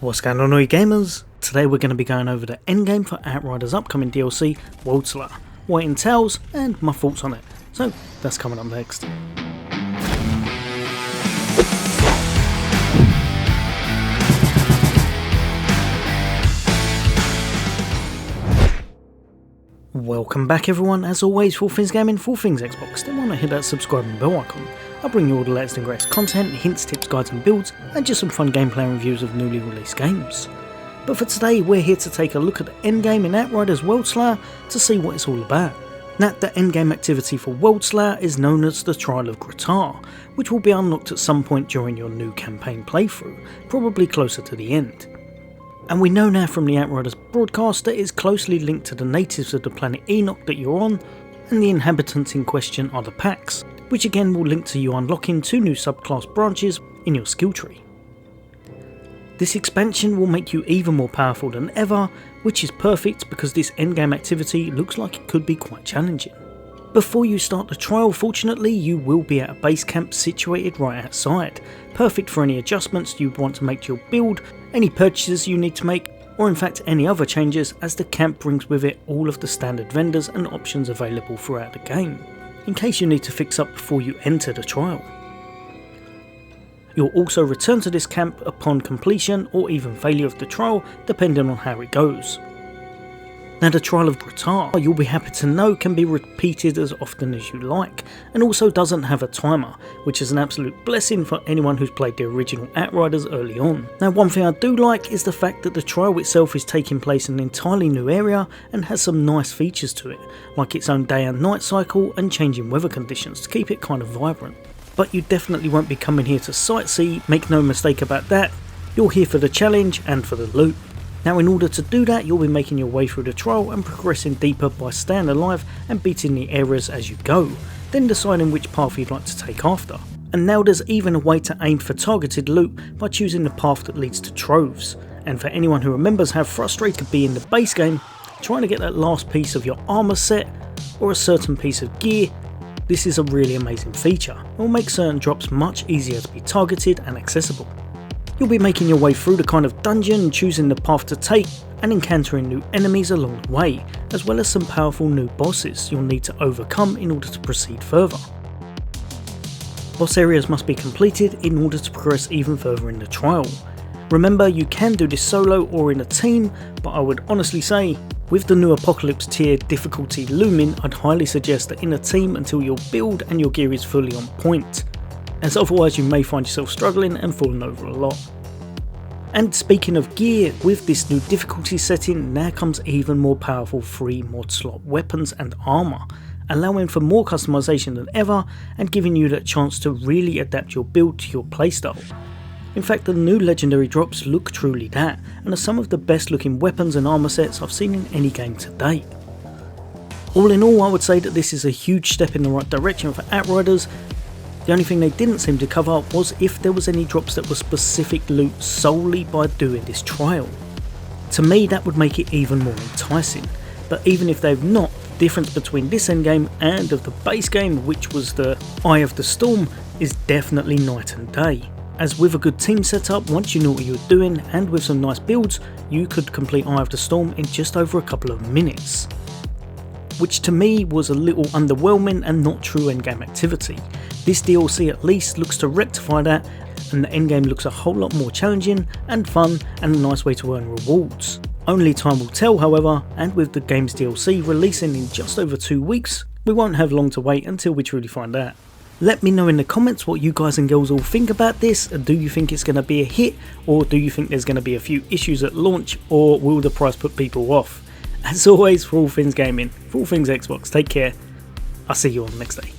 What's going on, all you gamers? Today we're going to be going over the endgame for Outriders' upcoming DLC, Worldslayer, what it entails, and my thoughts on it. So that's coming up next. Welcome back everyone, as always, for all things gaming, for all things Xbox. Then why not hit that subscribe and bell icon? I'll bring you all the latest and greatest content, hints, tips, guides and builds, and just some fun gameplay and reviews of newly released games. But for today, we're here to take a look at the endgame in Outriders Worldslayer to see what it's all about. Now, the endgame activity for Worldslayer is known as the Trial of Gratar, which will be unlocked at some point during your new campaign playthrough, probably closer to the end. And we know now from the Outriders broadcast that it is closely linked to the natives of the planet Enoch that you're on, and the inhabitants in question are the Pax, which again will link to you unlocking 2 new subclass branches in your skill tree. This expansion will make you even more powerful than ever, which is perfect because this endgame activity looks like it could be quite challenging. Before you start the trial, fortunately, you will be at a base camp situated right outside, perfect for any adjustments you want to make to your build, any purchases you need to make, or in fact any other changes, as the camp brings with it all of the standard vendors and options available throughout the game, in case you need to fix up before you enter the trial. You'll also return to this camp upon completion or even failure of the trial, depending on how it goes. Now, the Trial of Gratar, you'll be happy to know, can be repeated as often as you like, and also doesn't have a timer, which is an absolute blessing for anyone who's played the original Outriders early on. Now, one thing I do like is the fact that the trial itself is taking place in an entirely new area and has some nice features to it, like its own day and night cycle and changing weather conditions to keep it kind of vibrant. But you definitely won't be coming here to sightsee, make no mistake about that. You're here for the challenge and for the loot. Now, in order to do that, you'll be making your way through the trial and progressing deeper by staying alive and beating the areas as you go, then deciding which path you'd like to take after. And now there's even a way to aim for targeted loot by choosing the path that leads to troves. And for anyone who remembers how frustrating it could be in the base game, trying to get that last piece of your armour set or a certain piece of gear, this is a really amazing feature. It will make certain drops much easier to be targeted and accessible. You'll be making your way through the kind of dungeon, choosing the path to take and encountering new enemies along the way, as well as some powerful new bosses you'll need to overcome in order to proceed further. Boss areas must be completed in order to progress even further in the trial. Remember, you can do this solo or in a team, but I would honestly say, with the new Apocalypse tier difficulty looming, I'd highly suggest that in a team until your build and your gear is fully on point, as otherwise you may find yourself struggling and falling over a lot. And speaking of gear, with this new difficulty setting now comes even more powerful free mod slot weapons and armour, allowing for more customization than ever and giving you that chance to really adapt your build to your playstyle. In fact, the new legendary drops look truly that, and are some of the best looking weapons and armour sets I've seen in any game to date. All in all, I would say that this is a huge step in the right direction for Outriders. The only thing they didn't seem to cover was if there was any drops that were specific loot solely by doing this trial. To me, that would make it even more enticing, but even if they've not, the difference between this endgame and of the base game, which was the Eye of the Storm, is definitely night and day. As with a good team setup, once you knew what you were doing and with some nice builds, you could complete Eye of the Storm in just over a couple of minutes, which to me was a little underwhelming and not true endgame activity. This DLC at least looks to rectify that, and the endgame looks a whole lot more challenging and fun and a nice way to earn rewards. Only time will tell, however, and with the game's DLC releasing in just over 2 weeks, we won't have long to wait until we truly find out. Let me know in the comments what you guys and girls all think about this. Do you think it's going to be a hit, or do you think there's going to be a few issues at launch, or will the price put people off? As always, for all things gaming, for all things Xbox, take care. I'll see you on the next day.